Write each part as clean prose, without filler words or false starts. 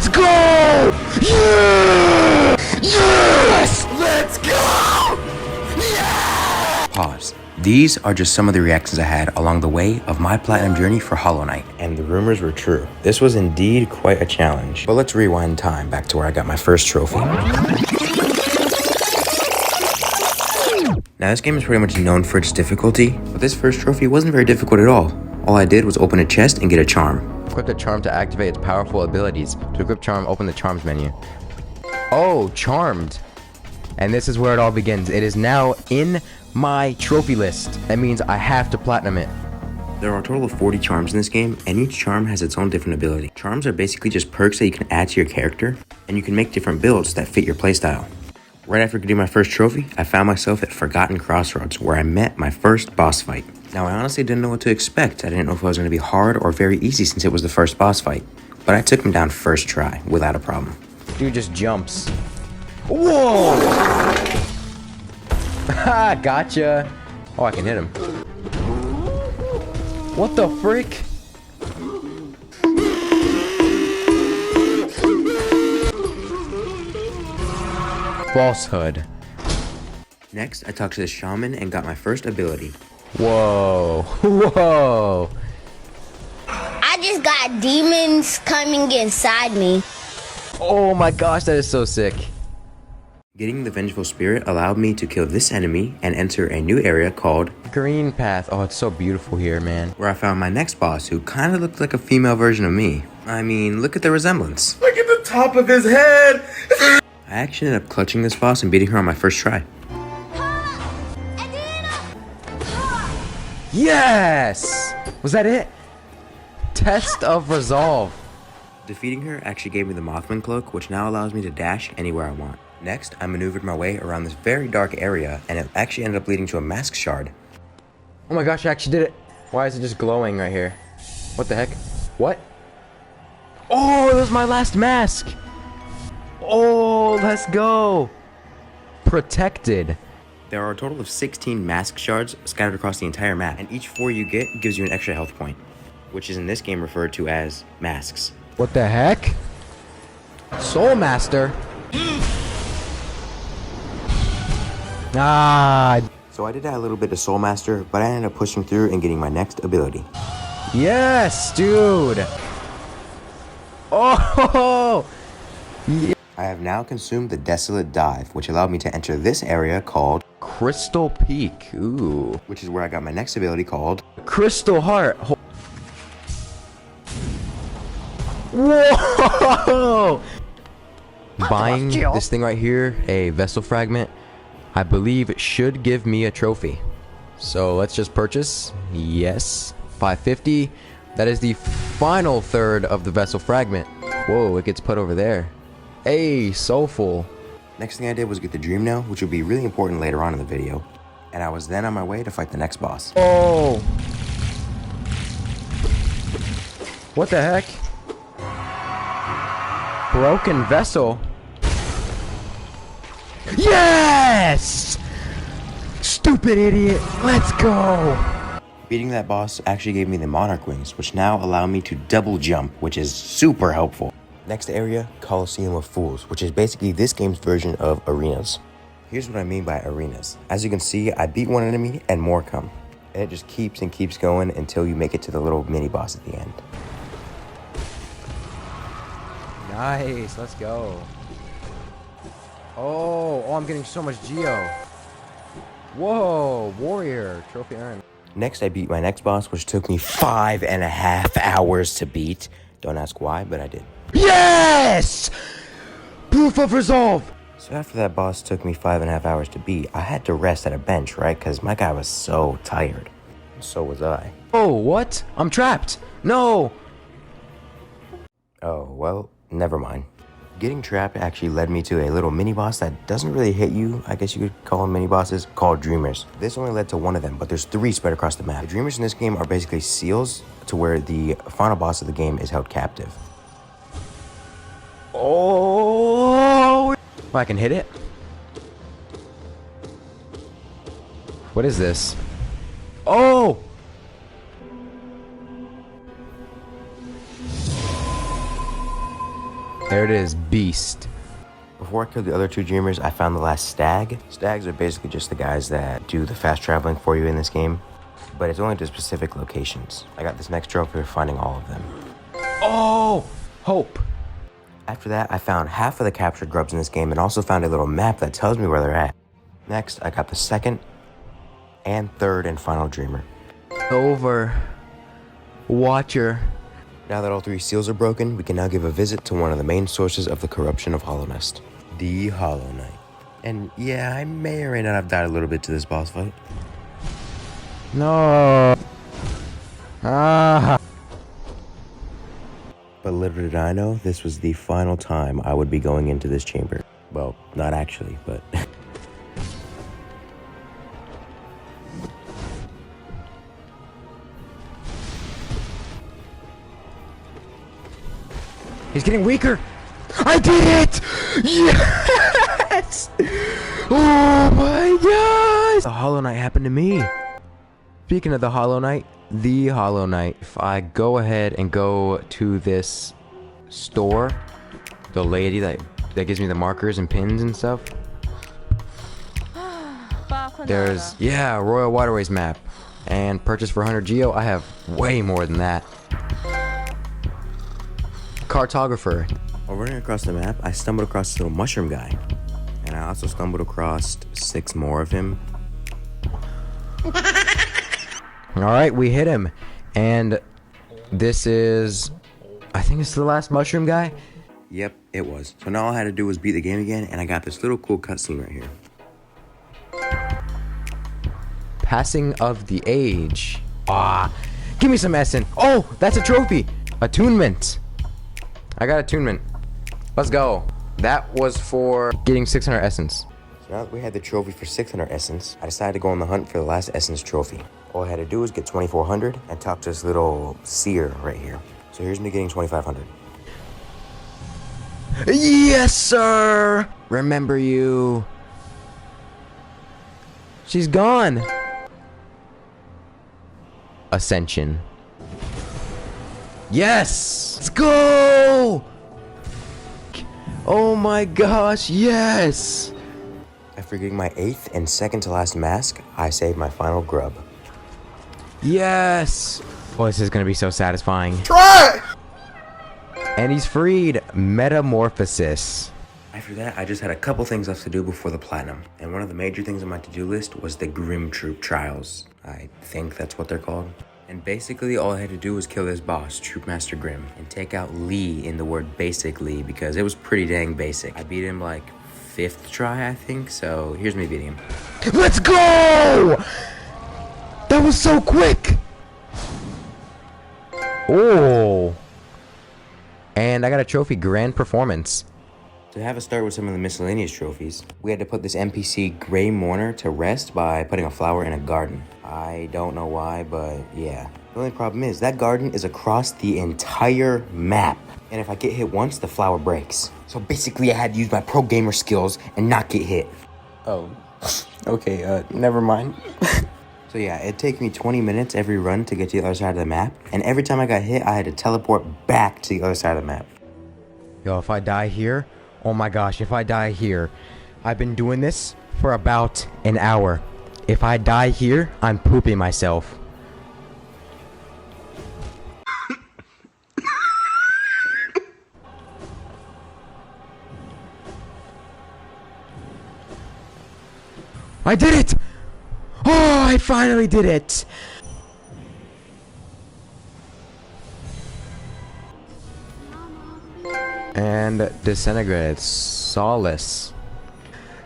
Let's go! Yeah! Yes! Let's go! Yeah! Pause. These are just some of the reactions I had along the way of my platinum journey for Hollow Knight. And the rumors were true. This was indeed quite a challenge. But let's rewind time back to where I got my first trophy. Now this game is pretty much known for its difficulty, but this first trophy wasn't very difficult at all. All I did was open a chest and get a charm. Equip the charm to activate its powerful abilities. To equip charm, open the charms menu. Oh, charmed. And this is where it all begins. It is now in my trophy list. That means I have to platinum it. There are a total of 40 charms in this game, and each charm has its own different ability. Charms are basically just perks that you can add to your character, and you can make different builds that fit your playstyle. Right after getting my first trophy, I found myself at Forgotten Crossroads, where I met my first boss fight. Now, I honestly didn't know what to expect. I didn't know if it was going to be hard or very easy since it was the first boss fight. But I took him down first try, without a problem. Dude just jumps. Whoa! Ha! Gotcha! Oh, I can hit him. What the frick? Falsehood. Next, I talked to the shaman and got my first ability. Whoa. Whoa. I just got demons coming inside me. Oh my gosh, that is so sick. Getting the Vengeful Spirit allowed me to kill this enemy and enter a new area called Green Path. Oh, it's so beautiful here, man. Where I found my next boss, who kind of looked like a female version of me. I mean, look at the resemblance. Look at the top of his head! I actually ended up clutching this boss and beating her on my first try. Yes! Was that it? Test of Resolve. Defeating her actually gave me the Mothman cloak, which now allows me to dash anywhere I want. Next, I maneuvered my way around this very dark area, and it actually ended up leading to a mask shard. Oh my gosh, I actually did it. Why is it just glowing right here? What the heck? What? Oh, it was my last mask! Oh, let's go! Protected. There are a total of 16 mask shards scattered across the entire map, and each 4 you get gives you an extra health point, which is in this game referred to as masks. What the heck? Soul Master? Ah. So I did add a little bit of Soul Master, but I ended up pushing through and getting my next ability. Yes, dude! Oh! Yeah. I have now consumed the Desolate Dive, which allowed me to enter this area called Crystal Peak. Ooh. Which is where I got my next ability called Crystal Heart. Whoa! Buying this thing right here, a Vessel Fragment, I believe it should give me a trophy. So let's just purchase. Yes. 550. That is the final third of the Vessel Fragment. Whoa, it gets put over there. Hey, soulful. Next thing I did was get the Dream Nail, which will be really important later on in the video. And I was then on my way to fight the next boss. Oh! What the heck? Broken Vessel. Yes! Stupid idiot. Let's go! Beating that boss actually gave me the Monarch Wings, which now allow me to double jump, which is super helpful. Next area, Coliseum of Fools, which is basically this game's version of arenas. Here's what I mean by arenas. As you can see, I beat one enemy and more come. And it just keeps and keeps going until you make it to the little mini boss at the end. Nice, let's go. Oh, I'm getting so much Geo. Whoa, Warrior, trophy earned. Next, I beat my next boss, which took me 5.5 hours to beat. Don't ask why, but I did. Yes! Proof of resolve! So after that boss took me 5.5 hours to beat, I had to rest at a bench, right? Because my guy was so tired. So was I. Oh, what? I'm trapped. No! Oh, well, never mind. Getting trapped actually led me to a little mini-boss that doesn't really hit you, I guess you could call them mini-bosses, called Dreamers. This only led to one of them, but there's 3 spread across the map. The Dreamers in this game are basically seals to where the final boss of the game is held captive. Oh! I can hit it? What is this? Oh! There it is, beast. Before I killed the other two dreamers, I found the last stag. Stags are basically just the guys that do the fast traveling for you in this game, but it's only to specific locations. I got this next trophy for finding all of them. Oh, hope. After that, I found half of the captured grubs in this game and also found a little map that tells me where they're at. Next, I got the second and third and final dreamer. Over. Watcher. Now that all three seals are broken, we can now give a visit to one of the main sources of the corruption of Hollow Nest. The Hollow Knight. And yeah, I may or may not have died a little bit to this boss fight. No. Ah. But little did I know, this was the final time I would be going into this chamber. Well, not actually, but... He's getting weaker! I did it! Yes! Oh my gosh! The Hollow Knight happened to me. Speaking of the Hollow Knight, if I go ahead and go to this store, the lady that gives me the markers and pins and stuff, there's, yeah, Royal Waterways map. And purchase for 100 Geo, I have way more than that. Cartographer. While running across the map, I stumbled across this little mushroom guy. And I also stumbled across 6 more of him. Alright, we hit him. And this is... I think it's the last mushroom guy? Yep, it was. So now all I had to do was beat the game again, and I got this little cool cutscene right here. Passing of the Age. Ah, give me some Essen. Oh, that's a trophy. Attunement. I got attunement. Let's go. That was for getting 600 essence. So now that we had the trophy for 600 essence, I decided to go on the hunt for the last essence trophy. All I had to do was get 2400 and talk to this little seer right here. So here's me getting 2500. Yes, sir! Remember you. She's gone. Ascension. Yes! Let's go! Oh my gosh, yes! After getting my 8th and second to last mask, I saved my final grub. Yes! Oh, this is gonna be so satisfying. Try! And he's freed. Metamorphosis. After that, I just had a couple things left to do before the platinum. And one of the major things on my to-do list was the Grim Troop Trials. I think that's what they're called. And basically, all I had to do was kill this boss, Troopmaster Grimm, and take out Lee in the word basically, because it was pretty dang basic. I beat him like 5th try, I think, so here's me beating him. Let's go! That was so quick! Oh! And I got a trophy, Grand Performance. To have us start with some of the miscellaneous trophies, we had to put this NPC Grey Mourner to rest by putting a flower in a garden. I don't know why, but yeah. The only problem is, that garden is across the entire map. And if I get hit once, the flower breaks. So basically I had to use my pro gamer skills and not get hit. Oh, okay, never mind. So yeah, it'd take me 20 minutes every run to get to the other side of the map. And every time I got hit, I had to teleport back to the other side of the map. Yo, if I die here, oh my gosh, if I die here, I've been doing this for about an hour. If I die here, I'm pooping myself. I did it! Oh, I finally did it! And disintegrated. Solace.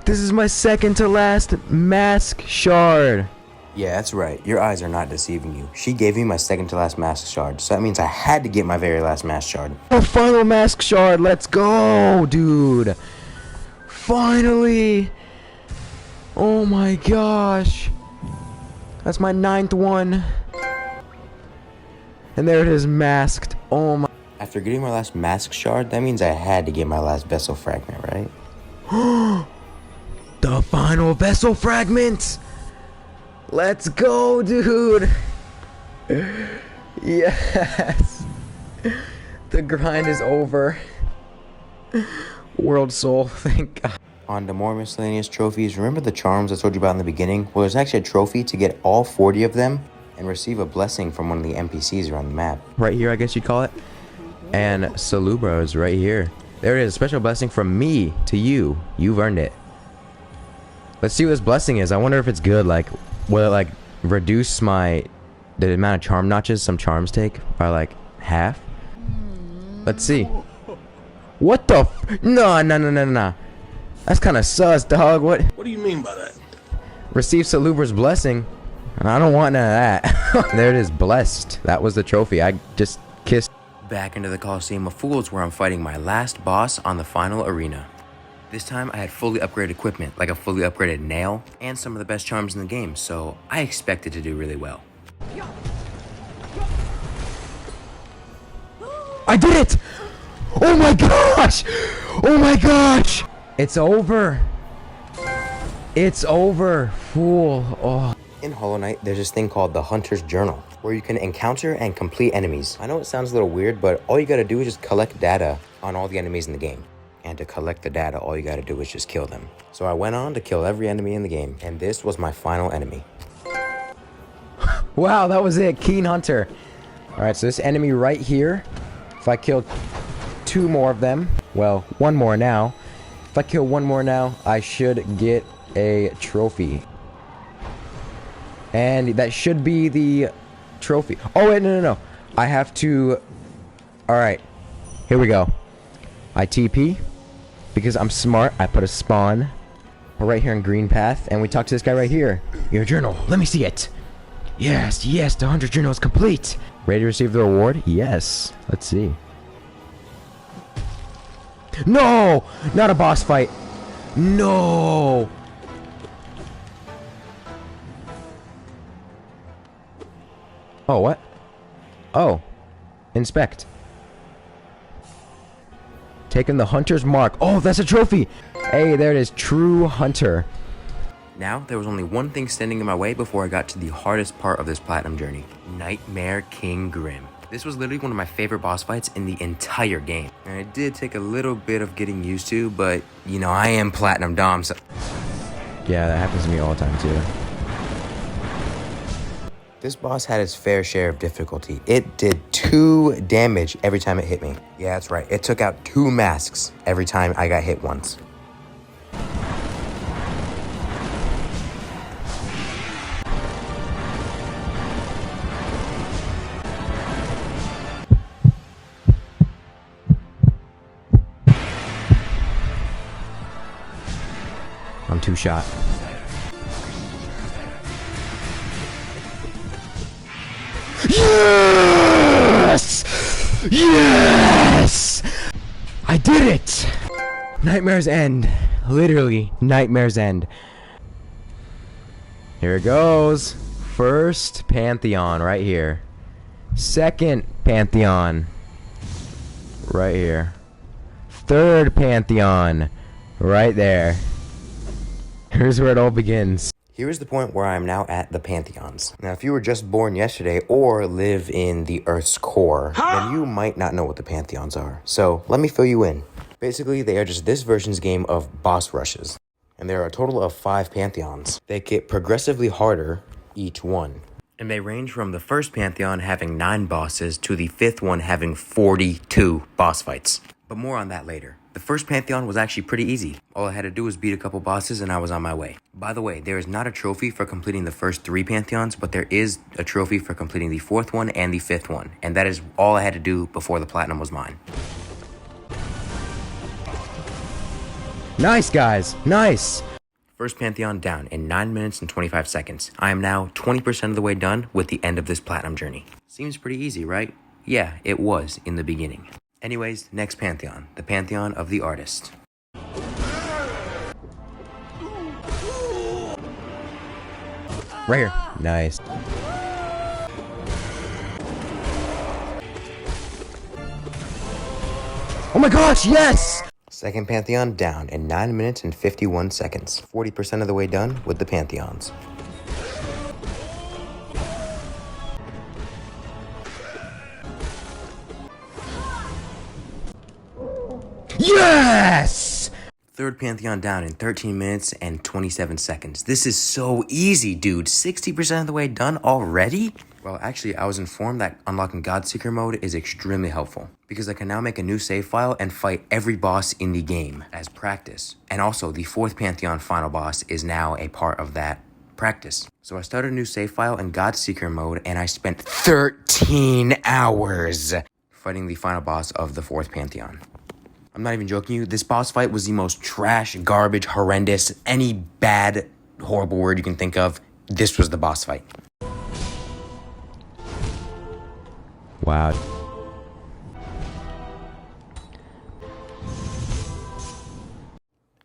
This is my second to last mask shard. Yeah, that's right. Your eyes are not deceiving you. She gave me my second to last mask shard, so that means I had to get my very last mask shard. Oh, final mask shard. Let's go, dude. Finally. Oh my gosh. That's my 9th one. And there it is, masked. Oh my. After getting my last mask shard, that means I had to get my last vessel fragment, right? The final vessel fragment! Let's go, dude! Yes! The grind is over. World soul, thank God. On to more miscellaneous trophies. Remember the charms I told you about in the beginning? Well, there's actually a trophy to get all 40 of them and receive a blessing from one of the NPCs around the map. Right here, I guess you'd call it. And Salubra is right here. There it is, a special blessing from me to you. You've earned it. Let's see what this blessing is. I wonder if it's good. Like, will it like reduce the amount of charm notches some charms take by like half? Let's see. What the No. That's kind of sus, dog. What do you mean by that? Receive Salubra's blessing. I don't want none of that. There it is, blessed. That was the trophy. I just kissed. Back into the Coliseum of Fools where I'm fighting my last boss on the final arena. This time I had fully upgraded equipment, like a fully upgraded nail, and some of the best charms in the game, so I expected to do really well. I did it! Oh my gosh! Oh my gosh! It's over. It's over, fool. Oh. In Hollow Knight, there's this thing called the Hunter's Journal, where you can encounter and complete enemies. I know it sounds a little weird, but all you gotta do is just collect data on all the enemies in the game. And to collect the data, all you gotta do is just kill them. So I went on to kill every enemy in the game, and this was my final enemy. Wow, that was it, Keen Hunter. All right, so this enemy right here, if I kill 2 more of them, well, 1 more now. If I kill 1 more now, I should get a trophy. And that should be the trophy. Oh, wait, no. I have to... Alright, here we go. I TP, because I'm smart. I put a spawn right here in Green Path, and we talk to this guy right here. Your journal, let me see it. Yes, the Hunter Journal is complete. Ready to receive the reward? Yes. Let's see. No! Not a boss fight. No! Oh, what? Oh. Inspect. Taking the Hunter's Mark. Oh, that's a trophy! Hey, there it is. True Hunter. Now, there was only one thing standing in my way before I got to the hardest part of this platinum journey. Nightmare King Grim. This was literally one of my favorite boss fights in the entire game. And it did take a little bit of getting used to, but, you know, I am Platinum Dom, so... Yeah, that happens to me all the time, too. This boss had its fair share of difficulty. It did 2 damage every time it hit me. Yeah, that's right. It took out 2 masks every time I got hit once. I'm 2 shot. Yes! Yes! I did it! Nightmare's End. Literally, Nightmare's End. Here it goes. First Pantheon right here. Second Pantheon right here. Third Pantheon right there. Here's where it all begins. Here is the point where I am now at the Pantheons. Now, if you were just born yesterday or live in the Earth's core, then you might not know what the Pantheons are. So, let me fill you in. Basically, they are just this version's game of boss rushes. And there are a total of 5 Pantheons. They get progressively harder each one. And they range from the first Pantheon having 9 bosses to the 5th one having 42 boss fights. But more on that later. The first Pantheon was actually pretty easy. All I had to do was beat a couple bosses and I was on my way. By the way, there is not a trophy for completing the first 3 Pantheons, but there is a trophy for completing the 4th one and the 5th one. And that is all I had to do before the platinum was mine. Nice, guys. Nice. First Pantheon down in 9 minutes and 25 seconds. I am now 20% of the way done with the end of this platinum journey. Seems pretty easy, right? Yeah, it was in the beginning. Anyways, next Pantheon. The Pantheon of the Artist. Right here. Nice. Oh my gosh, yes! Second Pantheon down in 9 minutes and 51 seconds. 40% of the way done with the Pantheons. Yes! Third Pantheon down in 13 minutes and 27 seconds. This is so easy, dude. 60% of the way done already? Well, actually, I was informed that unlocking Godseeker mode is extremely helpful because I can now make a new save file and fight every boss in the game as practice. And also, the 4th Pantheon final boss is now a part of that practice. So I started a new save file in Godseeker mode and I spent 13 hours fighting the final boss of the 4th Pantheon. I'm not even joking you, this boss fight was the most trash, garbage, horrendous, any bad, horrible word you can think of. This was the boss fight. Wow.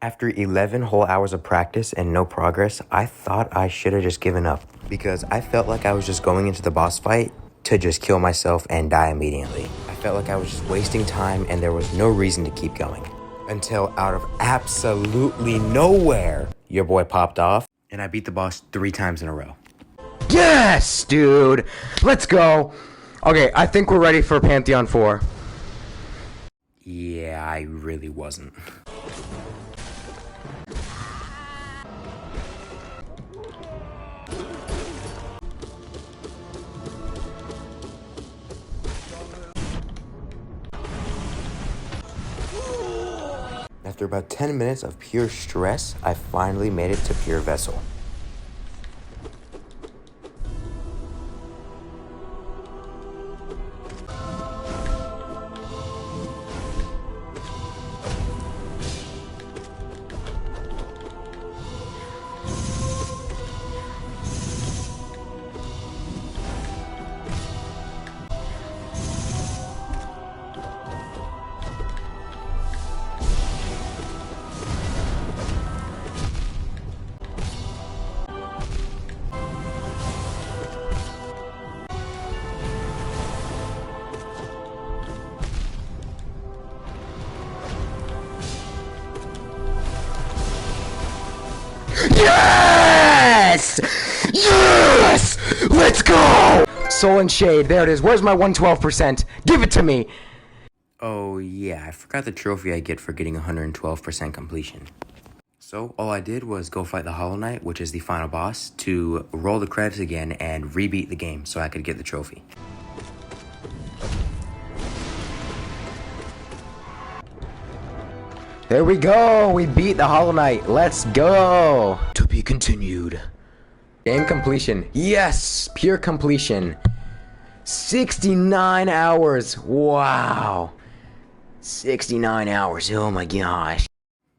After 11 whole hours of practice and no progress, I thought I should have just given up because I felt like I was just going into the boss fight to just kill myself and die immediately. I felt like I was just wasting time and there was no reason to keep going. Until out of absolutely nowhere, your boy popped off and I beat the boss 3 times in a row. Yes, dude! Let's go! Okay, I think we're ready for Pantheon 4. Yeah, I really wasn't. After about 10 minutes of pure stress, I finally made it to Pure Vessel. Yes! Yes! Let's go! Soul and Shade, there it is. Where's my 112%? Give it to me! Oh yeah, I forgot the trophy I get for getting 112% completion. So all I did was go fight the Hollow Knight, which is the final boss, to roll the credits again and rebeat the game so I could get the trophy. There we go! We beat the Hollow Knight. Let's go! To be continued. Game completion. Yes! Pure completion. 69 hours. Wow. 69 hours. Oh my gosh.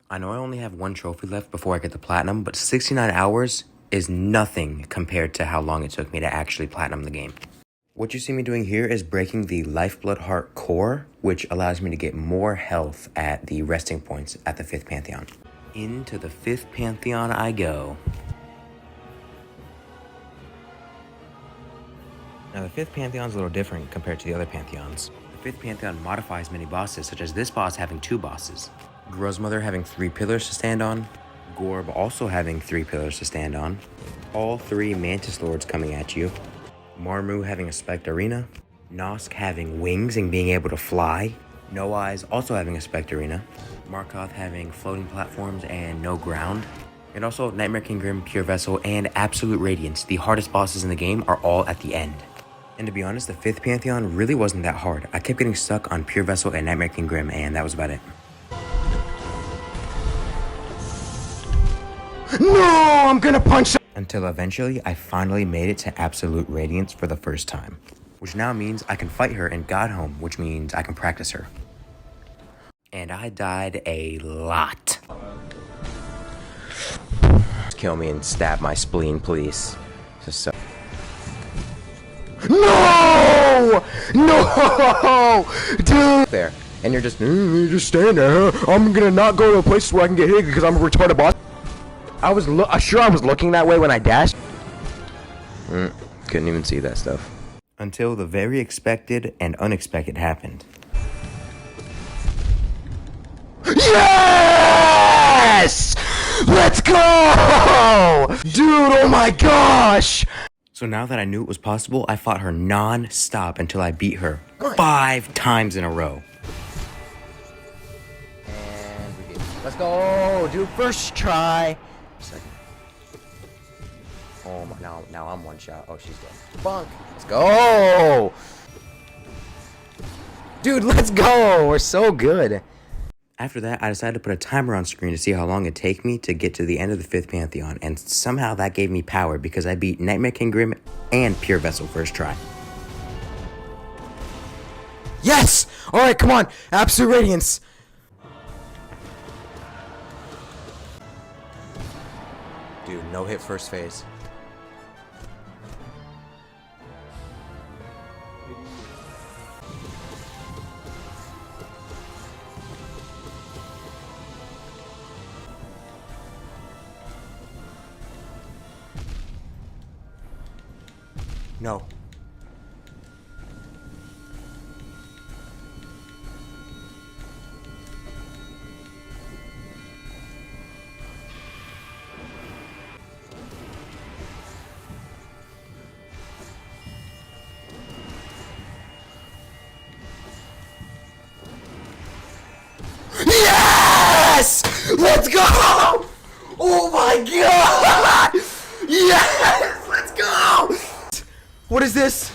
I know I only have 1 trophy left before I get the platinum, but 69 hours is nothing compared to how long it took me to actually platinum the game. What you see me doing here is breaking the Lifeblood Heart core, which allows me to get more health at the resting points at the 5th Pantheon. Into the 5th Pantheon I go. Now the 5th Pantheon is a little different compared to the other Pantheons. The 5th Pantheon modifies many bosses, such as this boss having 2 bosses. Grozmother having 3 pillars to stand on. Gorb also having 3 pillars to stand on. All 3 Mantis Lords coming at you. Marmu having a Spectarina, Nosk having wings and being able to fly, No Eyes also having a Spectarina, Markoth having floating platforms and no ground, and also Nightmare King Grim, Pure Vessel, and Absolute Radiance, the hardest bosses in the game, are all at the end. And to be honest, the 5th Pantheon really wasn't that hard. I kept getting stuck on Pure Vessel and Nightmare King Grim, and that was about it. No, I'm gonna punch. Until eventually, I finally made it to Absolute Radiance for the first time. Which now means I can fight her in Godhome, which means I can practice her. And I died a lot. Kill me and stab my spleen, please. So... No! No! Dude! There. And you're just stand there. I'm gonna not go to a place where I can get hit because I'm a retarded boss. I was sure I was looking that way when I dashed. Couldn't even see that stuff. Until the very expected and unexpected happened. Yes! Let's go! Dude, oh my gosh! So now that I knew it was possible, I fought her non-stop until I beat her 5 times in a row. Let's go, dude. First try. Second. Oh my, now I'm one shot. Oh, she's dead. Bunk. Let's go. Dude, let's go. We're so good. After that, I decided to put a timer on screen to see how long it'd take me to get to the end of the 5th Pantheon, and somehow that gave me power because I beat Nightmare King Grim and Pure Vessel first try. Yes! Alright, come on! Absolute Radiance! Dude, no hit first phase. No. Yes! Let's go! Oh my god! Yes! Let's go! What is this?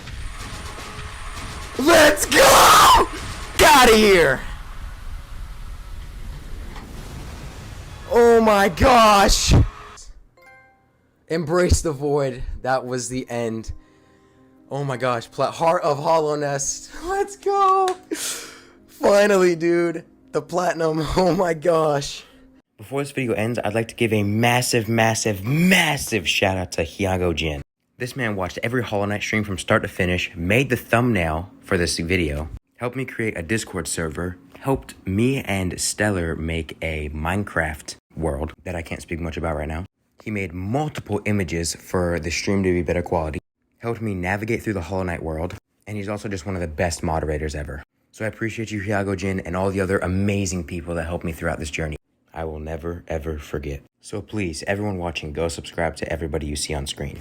Let's go! Get out of here! Oh my gosh! Embrace the void. That was the end. Oh my gosh. Heart of Hollow Nest. Let's go! Finally, dude. The platinum. Oh my gosh. Before this video ends, I'd like to give a massive shout out to Hyago Jin. This man watched every Hollow Knight stream from start to finish, made the thumbnail for this video, helped me create a Discord server, helped me and Stellar make a Minecraft world that I can't speak much about right now. He made multiple images for the stream to be better quality, helped me navigate through the Hollow Knight world, and he's also just one of the best moderators ever. So I appreciate you, Hyago Jin, and all the other amazing people that helped me throughout this journey. I will never, ever forget. So please, everyone watching, go subscribe to everybody you see on screen.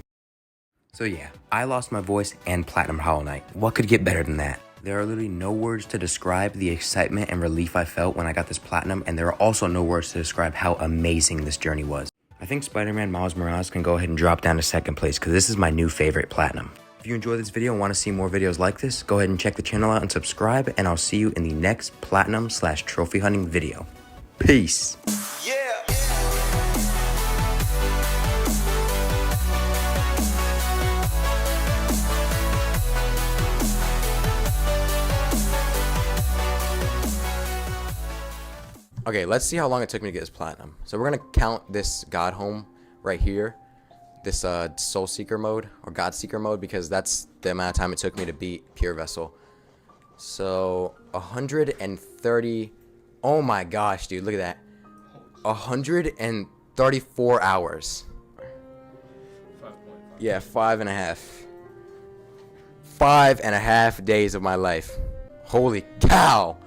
So yeah, I lost my voice and Platinum Hollow Knight. What could get better than that? There are literally no words to describe the excitement and relief I felt when I got this Platinum, and there are also no words to describe how amazing this journey was. I think Spider-Man Miles Morales can go ahead and drop down to 2nd place because this is my new favorite Platinum. If you enjoyed this video and want to see more videos like this, go ahead and check the channel out and subscribe, and I'll see you in the next Platinum/trophy hunting video. Peace! Okay, let's see how long it took me to get this platinum. So we're gonna count this God Home right here, this Soul Seeker mode or God Seeker mode, because that's the amount of time it took me to beat Pure Vessel. So 130. Oh my gosh, dude, look at that. 134 hours. 5.5. Yeah, 5.5. 5.5 days of my life. Holy cow.